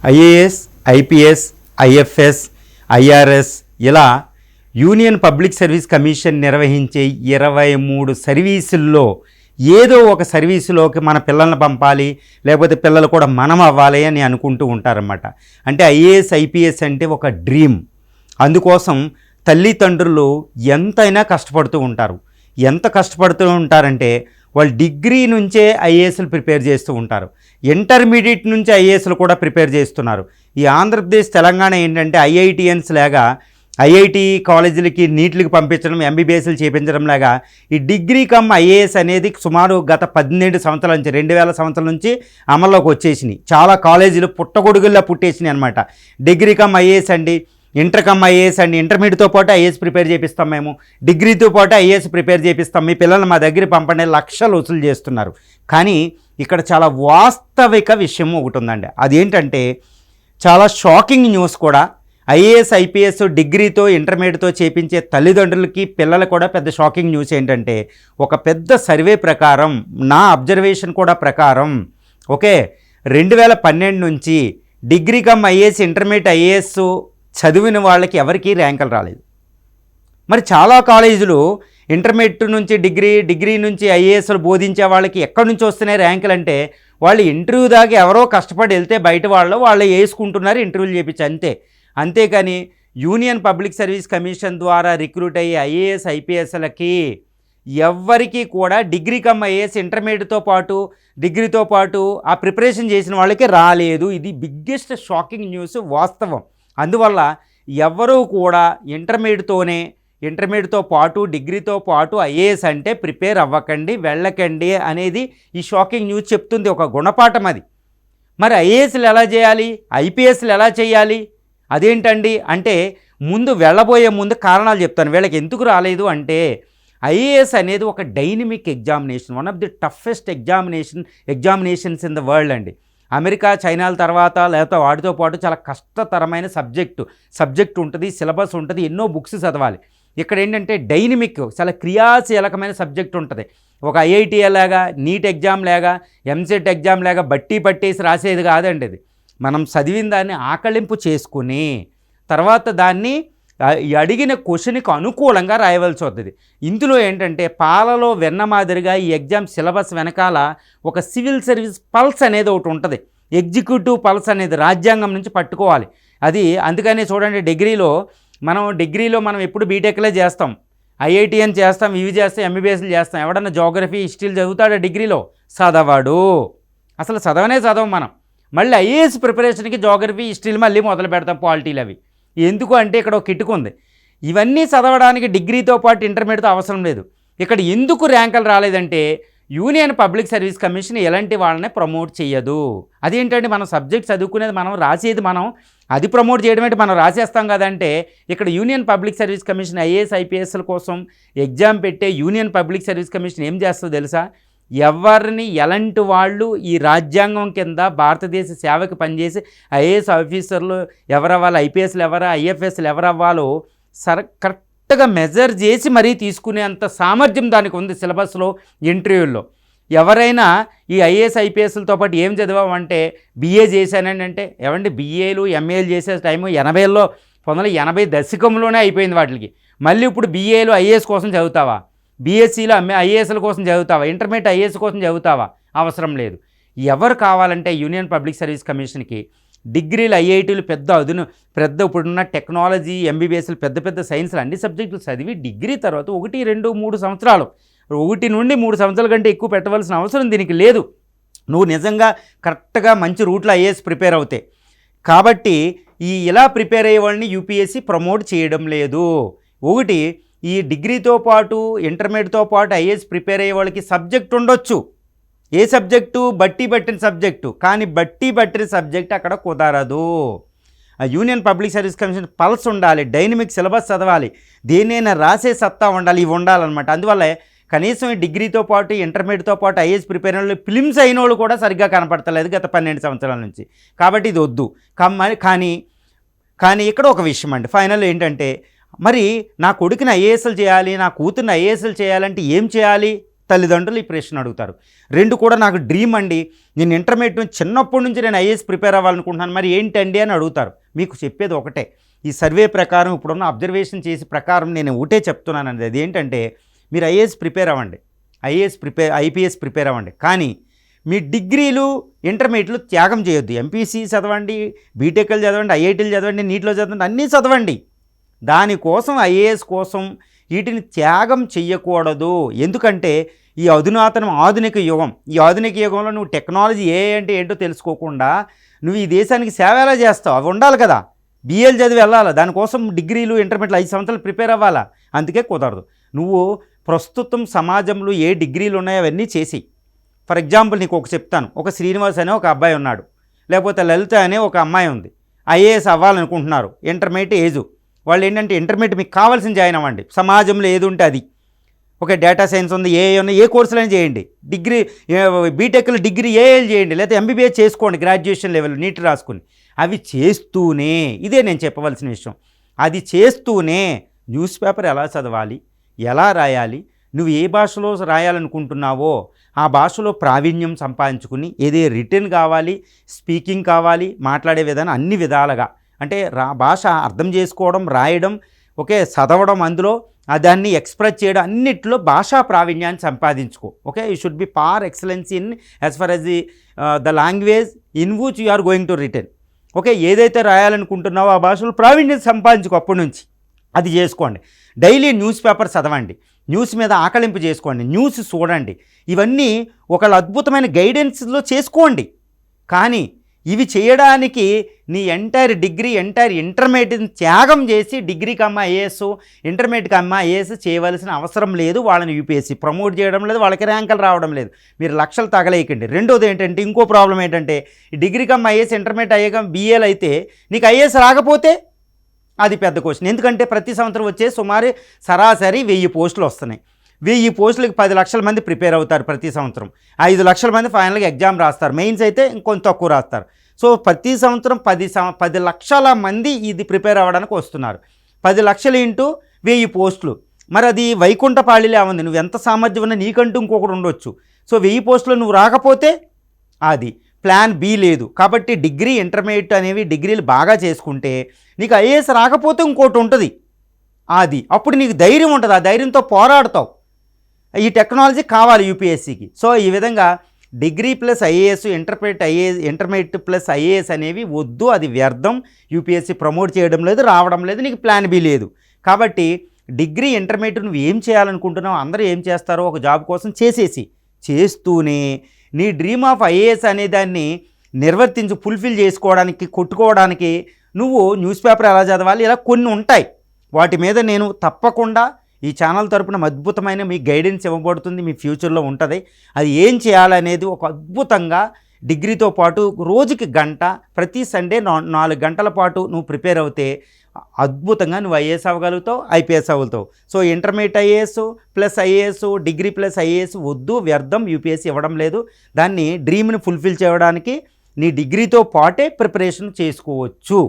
IAS, IPS, IFS, IRS ఇలా union public service commission నిర్వహించే 23 సర్వీసుల్లో ఏదో ఒక సర్వీసులోకి మన పిల్లల్ని పంపాలి, లేకపోతే పిల్లలు కూడా మనం అవ్వాలి అని అనుకుంటూ ఉంటారన్నమాట. అంటే ఐఏఎస్, ఐపీఎస్ అంటే ఒక డ్రీమ్. అందుకోసం తల్లిదండ్రులు ఎంతైనా కష్టపడుతూ ఉంటారు. ఎంత కష్టపడుతూ ఉంటారంటే వాళ్ళు డిగ్రీ నుంచే ఐఏఎస్లు ప్రిపేర్ చేస్తూ ఉంటారు, ఇంటర్మీడియట్ నుంచి ఐఏఎస్లు కూడా ప్రిపేర్ చేస్తున్నారు. ఈ ఆంధ్రప్రదేశ్, తెలంగాణ ఏంటంటే ఐఐటిఎన్స్ లాగా ఐఐటి కాలేజీలకి నీట్లకి పంపించడం, ఎంబీబీఎస్లు చేయించడం లాగా ఈ డిగ్రీ కమ్ ఐఏఎస్ అనేది సుమారు గత 18 సంవత్సరాల నుంచి 2000 సంవత్సరాల నుంచి అమల్లోకి వచ్చేసినాయి. చాలా కాలేజీలు పుట్టగొడుగుల్లా పుట్టేసినాయి అనమాట. డిగ్రీ కమ్ ఐఏఎస్ అండి, ఇంటర్ కమ్ ఐఏఎస్ అండి, ఇంటర్మీడియట్తో పాటు ఐఏఎస్ ప్రిపేర్ చేపిస్తాం, మేము డిగ్రీతో పాటు ఐఏఎస్ ప్రిపేర్ చేపిస్తాం, మీ పిల్లల్ని మా దగ్గర పంపండి, లక్షలు వసూలు చేస్తున్నారు. కానీ ఇక్కడ చాలా వాస్తవిక విషయం ఒకటి ఉందండి. అదేంటంటే చాలా షాకింగ్ న్యూస్ కూడా. ఐఏఎస్, ఐపీఎస్ డిగ్రీతో ఇంటర్మీడియట్తో చేపించే తల్లిదండ్రులకి పిల్లలకు కూడా పెద్ద షాకింగ్ న్యూస్ ఏంటంటే, ఒక పెద్ద సర్వే ప్రకారం, నా అబ్జర్వేషన్ కూడా ప్రకారం, ఓకే, 2012 నుంచి degree cum IAS, intermediate IAS చదివిన వాళ్ళకి ఎవరికీ ర్యాంకులు రాలేదు. మరి చాలా కాలేజీలు ఇంటర్మీడియట్ నుంచి డిగ్రీ నుంచి ఐఏఎస్లు బోధించే వాళ్ళకి ఎక్కడి నుంచి వస్తున్నాయి ర్యాంకులు అంటే, వాళ్ళు ఇంటర్వ్యూ దాకా ఎవరో కష్టపడి వెళ్తే బయట వాళ్ళు వేసుకుంటున్నారు, ఇంటర్వ్యూలు చేయించి అంతేకాని యూనియన్ పబ్లిక్ సర్వీస్ కమిషన్ ద్వారా రిక్రూట్ అయ్యే ఐఏఎస్, ఐపీఎస్లకి ఎవ్వరికీ కూడా డిగ్రీ కమ్ ఐఏఎస్, ఇంటర్మీడియట్తో పాటు డిగ్రీతో పాటు ఆ ప్రిపరేషన్ చేసిన వాళ్ళకి రాలేదు. ఇది బిగ్గెస్ట్ షాకింగ్ న్యూస్, వాస్తవం. అందువల్ల ఎవరూ కూడా ఇంటర్మీడియట్తో పాటు డిగ్రీతో పాటు ఐఏఎస్ అంటే ప్రిపేర్ అవ్వకండి, వెళ్ళకండి అనేది ఈ షాకింగ్ న్యూస్ చెప్తుంది. ఒక గుణపాఠం అది. మరి ఐఏఎస్లు ఎలా చేయాలి, ఐపీఎస్లు ఎలా చేయాలి, అదేంటండి అంటే ముందు వెళ్ళబోయే ముందు కారణాలు చెప్తాను వీళ్ళకి ఎందుకు రాలేదు అంటే, ఐఏఎస్ అనేది ఒక dynamic examination, one of the toughest examinations in the world అండి. అమెరికా, చైనాల తర్వాత లేకపోతే వాటితో పాటు చాలా కష్టతరమైన సబ్జెక్ట్ ఉంటుంది, సిలబస్ ఉంటుంది, ఎన్నో బుక్స్ చదవాలి. ఇక్కడ ఏంటంటే డైనమిక్, చాలా క్రియాశీలకమైన సబ్జెక్ట్ ఉంటుంది. ఒక ఐఐటి లాగా, నీట్ ఎగ్జామ్ లాగా, ఎంసెట్ ఎగ్జామ్ లాగా బట్టి పట్టేసి రాసేది కాదండి. ఇది మనం చదివిన దాన్ని ఆకళింపు చేసుకుని తర్వాత దాన్ని అడిగిన క్వశ్చన్కి అనుకూలంగా రాయవలసి వస్తుంది. ఇందులో ఏంటంటే పాలలో వెన్న మాదిరిగా ఈ ఎగ్జామ్ సిలబస్ వెనకాల ఒక సివిల్ సర్వీస్ పల్స్ అనేది ఒకటి ఉంటుంది, ఎగ్జిక్యూటివ్ పల్స్ అనేది రాజ్యాంగం నుంచి పట్టుకోవాలి. అది అందుకనే చూడండి, డిగ్రీలో మనం ఎప్పుడు బీటెక్లే చేస్తాం, ఐఐటిఎన్ చేస్తాం, ఇవి చేస్తాం, ఎంబీబీఎస్లు చేస్తాం. ఎవడన్నా జోగ్రఫీ, హిస్టరీలు చదువుతాడా డిగ్రీలో? చదవడు. అసలు చదవం మనం. మళ్ళీ ఐఏఎస్ ప్రిపరేషన్కి జోగ్రఫీ, హిస్టరీలు మళ్ళీ మొదలు పెడతాం, పాలిటీలు అవి. ఎందుకు అంటే ఇక్కడ ఒక కిటుకు ఉంది. ఇవన్నీ చదవడానికి డిగ్రీతో పాటు ఇంటర్మీడియట్తో అవసరం లేదు. ఇక్కడ ఎందుకు ర్యాంకులు రాలేదంటే యూనియన్ పబ్లిక్ సర్వీస్ కమిషన్ ఎలాంటి వాళ్ళని ప్రమోట్ చేయదు. అదేంటంటే మనం సబ్జెక్ట్ చదువుకునేది మనం, రాసేది మనం, అది ప్రమోట్ చేయడం అంటే మనం రాసేస్తాం కదంటే, ఇక్కడ union public service commission IAS, ఐపీఎస్ల కోసం ఎగ్జామ్ పెట్టే యూనియన్ పబ్లిక్ సర్వీస్ కమిషన్ ఏం చేస్తుందో తెలుసా? ఎవరిని ఎలాంటి వాళ్ళు ఈ రాజ్యాంగం కింద భారతదేశ సేవకి పనిచేసి ఐఏఎస్ ఆఫీసర్లు ఎవరవ్వాలి, ఐపీఎస్లు ఎవరు, ఐఎఫ్ఎస్లు ఎవరవ్వాలో కరెక్ట్గా మెజర్ చేసి మరీ తీసుకునేంత సామర్థ్యం దానికి ఉంది. సిలబస్లో, ఇంటర్వ్యూల్లో ఎవరైనా ఈ ఐఏఎస్, ఐపీఎస్లతో పాటు ఏం చదివామంటే బీఏ చేశానండి అంటే, ఏమంటే బీఏలు, ఎంఏలు చేసే టైము 1980 దశకంలోనే అయిపోయింది వాటికి. మళ్ళీ ఇప్పుడు బీఏలు, ఐఏఎస్ కోసం చదువుతావా? బీఎస్సీలో ఐఏఎస్ల కోసం చదువుతావా? ఇంటర్మీడియట్ ఐఏఎస్ కోసం చదువుతావా? అవసరం లేదు. ఎవరు కావాలంటే యూనియన్ పబ్లిక్ సర్వీస్ కమిషన్కి డిగ్రీలు, ఐఐటీలు, ఇప్పుడున్న టెక్నాలజీ, ఎంబీబీఎస్లు, పెద్ద సైన్స్లు అన్ని సబ్జెక్టులు చదివి డిగ్రీ తర్వాత 1, 2, 3 సంవత్సరాలు, 1 నుండి 3 సంవత్సరాల కంటే ఎక్కువ పెట్టవలసిన అవసరం దీనికి లేదు. నువ్వు నిజంగా కరెక్ట్గా మంచి రూట్లో ఐఏఎస్ ప్రిపేర్ అవుతాయి. కాబట్టి ఇలా ప్రిపేర్ అయ్యే వాళ్ళని యూపీఎస్సీ ప్రమోట్ చేయడం లేదు. ఒకటి, ఈ డిగ్రీతో పాటు ఇంటర్మీడియట్తో పాటు ఐఏఎస్ ప్రిపేర్ అయ్యే వాళ్ళకి సబ్జెక్ట్ ఉండొచ్చు. ఏ సబ్జెక్టు? బట్టి పట్టిన సబ్జెక్టు. కానీ బట్టి పట్టిన సబ్జెక్ట్ అక్కడ కుదరదు. Union public service commission pulse ఉండాలి, డైనమిక్ సిలబస్ చదవాలి, దేన్నైనా రాసే సత్తా ఉండాలి, ఇవి ఉండాలన్నమాట. అందువల్ల కనీసం ఈ డిగ్రీతో పాటు ఇంటర్మీడియట్తో పాటు ఐఏఎస్ ప్రిపేర్ అయిన వాళ్ళు, ఫిలిమ్స్ అయిన వాళ్ళు కూడా సరిగ్గా కనపడతలేదు గత 12 సంవత్సరాల నుంచి. కాబట్టి ఇది వద్దు. కానీ ఇక్కడ ఒక విషయం అండి, ఫైనల్ ఏంటంటే, మరి నా కొడుకుని ఐఏఎస్లు చేయాలి, నా కూతుర్ని ఐఏఎస్లు చేయాలంటే ఏం చేయాలి? తల్లిదండ్రులు ఈ ప్రశ్న అడుగుతారు. రెండు కూడా నాకు డ్రీమ్ అండి, నేను ఇంటర్మీడియట్ చిన్నప్పటి నుంచి నేను ఐఏఎస్ ప్రిపేర్ అవ్వాలనుకుంటున్నాను, మరి ఏంటండి అని అడుగుతారు. మీకు చెప్పేది ఒకటే, ఈ సర్వే ప్రకారం ఇప్పుడున్న అబ్జర్వేషన్ చేసి ప్రకారం నేను ఒకటే చెప్తున్నానండి. అది ఏంటంటే మీరు ఐఏఎస్ ప్రిపేర్ అవ్వండి, ఐపీఎస్ ప్రిపేర్ అవ్వండి, కానీ మీ డిగ్రీలు ఇంటర్మీడియట్లు త్యాగం చేయొద్దు. ఎంపీసీ చదవండి, బీటెక్లు చదవండి, ఐఐటీలు చదవండి, నీట్లో చదవండి, అన్నీ చదవండి. దానికోసం ఐఏఎస్ కోసం వీటిని త్యాగం చెయ్యకూడదు. ఎందుకంటే ఈ ఆధునిక యుగం, ఈ ఆధునిక యుగంలో నువ్వు టెక్నాలజీ అంటే ఏంటో తెలుసుకోకుండా నువ్వు ఈ దేశానికి సేవ ఎలా చేస్తావు? అవి ఉండాలి కదా. బీఏలు చదివి వెళ్ళాలి, దానికోసం డిగ్రీలు ఇంటర్మీడియట్ 5 సంవత్సరాలు ప్రిపేర్ అవ్వాలా? అందుకే కుదరదు. నువ్వు ప్రస్తుతం సమాజంలో ఏ డిగ్రీలు ఉన్నాయో అవన్నీ చేసి, ఫర్ ఎగ్జాంపుల్ నీకు ఒక చెప్తాను. ఒక శ్రీనివాస్ అనే ఒక అబ్బాయి ఉన్నాడు, లేకపోతే లలిత అనే ఒక అమ్మాయి ఉంది, ఐఏఎస్ అవ్వాలనుకుంటున్నారు, ఇంటర్మీడియట్ ఏజు. వాళ్ళు ఏంటంటే ఇంటర్మీడియట్ మీకు కావాల్సిన జాయిన్ అవ్వండి, సమాజంలో ఏది ఉంటే అది. ఒక డేటా సైన్స్ ఉంది, ఏ కోర్సులైనా చేయండి, డిగ్రీ బీటెక్లో డిగ్రీ ఏఏలు చేయండి, లేకపోతే ఎంబీబీఎస్ చేసుకోండి, గ్రాడ్యుయేషన్ లెవెల్ నీట్ రాసుకుని. అవి చేస్తూనే, ఇదే నేను చెప్పవలసిన విషయం, అది చేస్తూనే న్యూస్ పేపర్ ఎలా చదవాలి, ఎలా రాయాలి, నువ్వు ఏ భాషలో రాయాలనుకుంటున్నావో ఆ భాషలో ప్రావీణ్యం సంపాదించుకుని, ఏదే రిటర్న్ కావాలి, స్పీకింగ్ కావాలి, మాట్లాడే విధానం అన్ని విధాలుగా, అంటే భాష అర్థం చేసుకోవడం, రాయడం, ఓకే, చదవడం, అందులో దాన్ని ఎక్స్ప్రెస్ చేయడం, అన్నిట్లో భాషా ప్రావీణ్యాన్ని సంపాదించుకో. Okay, you should be par excellency in as far as the language in which you are going to return. Okay, ఏదైతే రాయాలనుకుంటున్నావో ఆ భాషలో ప్రావీణ్యం సంపాదించుకో. అప్పటి నుంచి అది చేసుకోండి. డైలీ న్యూస్ పేపర్ చదవండి, న్యూస్ మీద ఆకలింపు చేసుకోండి, న్యూస్ చూడండి. ఇవన్నీ ఒక అద్భుతమైన గైడెన్స్లో చేసుకోండి. కానీ ఇవి చేయడానికి నీ ఎంటైర్ డిగ్రీ, ఎంటైర్ ఇంటర్మీడియట్ని త్యాగం చేసి డిగ్రీకి అమ్మ ఐఏఎస్, ఇంటర్మీడియట్కి అమ్మ ఐఏఎస్ చేయవలసిన అవసరం లేదు. వాళ్ళని యూపీఎస్సీ ప్రమోట్ చేయడం లేదు, వాళ్ళకి ర్యాంకులు రావడం లేదు. మీరు లక్షలు తగలేయకండి. రెండోది ఏంటంటే, ఇంకో ప్రాబ్లం ఏంటంటే, ఈ డిగ్రీకి అమ్మ ఐఏఎస్, ఇంటర్మీడియట్ అయ్యాక బీఏలు అయితే నీకు ఐఏఎస్ రాకపోతే అది పెద్ద క్వశ్చన్. ఎందుకంటే ప్రతి సంవత్సరం వచ్చే సుమారు సరాసరి 1000 పోస్టులు వస్తున్నాయి. 1000 పోస్టులకి 10 లక్షల మంది ప్రిపేర్ అవుతారు ప్రతి సంవత్సరం. 5 లక్షల మంది ఫైనల్గా ఎగ్జామ్ రాస్తారు, మెయిన్స్ అయితే ఇంకొంచెం తక్కువ రాస్తారు. సో ప్రతి సంవత్సరం 10 లక్షల మంది ఇది ప్రిపేర్ అవ్వడానికి వస్తున్నారు. 10 లక్షలు ఇంటూ 1000 పోస్టులు, మరి అది వైకుంఠపాళిలే ఉంది. నువ్వు ఎంత సామర్థ్యం ఉన్నా నీకంటూ ఇంకొకటి ఉండొచ్చు. సో 1000 పోస్టులు నువ్వు రాకపోతే అది ప్లాన్ బి లేదు. కాబట్టి డిగ్రీ, ఇంటర్మీడియట్ అనేవి డిగ్రీలు బాగా చేసుకుంటే నీకు ఐఏఎస్ రాకపోతే ఇంకోటి ఉంటుంది, అది అప్పుడు నీకు ధైర్యం ఉంటుంది, ఆ ధైర్యంతో పోరాడతావు. ఈ టెక్నాలజీ కావాలి యూపీఎస్సీకి. సో ఈ విధంగా degree plus IAS, intermediate plus IAS అనేవి వద్దు, అది వ్యర్థం. యూపీఎస్సీ ప్రమోట్ చేయడం లేదు, రావడం లేదు, నీకు ప్లాన్ బి లేదు. కాబట్టి డిగ్రీ, ఇంటర్మీడియట్ నువ్వు ఏం చేయాలనుకుంటున్నావు, అందరూ ఏం చేస్తారో ఒక జాబ్ కోసం చేస్తూనే నీ డ్రీమ్ ఆఫ్ ఐఏఎస్ అనే దాన్ని ఫుల్ఫిల్ చేసుకోవడానికి, కొట్టుకోవడానికి నువ్వు న్యూస్ పేపర్ ఎలా చదవాలి, ఇలా కొన్ని ఉంటాయి. వాటి మీద నేను తప్పకుండా ఈ ఛానల్ తరపున అద్భుతమైన మీ గైడెన్స్ ఇవ్వబడుతుంది, మీ ఫ్యూచర్లో ఉంటుంది. అది ఏం చేయాలనేది ఒక అద్భుతంగా డిగ్రీతో పాటు రోజుకి గంట, ప్రతి సండే 4 గంటల పాటు నువ్వు ప్రిపేర్ అవుతే అద్భుతంగా నువ్వు ఐఏఎస్ అవ్వగలుగుతావు, ఐపీఎస్ అవ్వగలుగుతావు. So intermediate IAS plus IAS, degree plus IAS వద్దు, వ్యర్థం, యూపీఎస్సీ ఇవ్వడం లేదు. దాన్ని డ్రీమ్ని ఫుల్ఫిల్ చేయడానికి నీ డిగ్రీతో పాటే ప్రిపరేషన్ చేసుకోవచ్చు.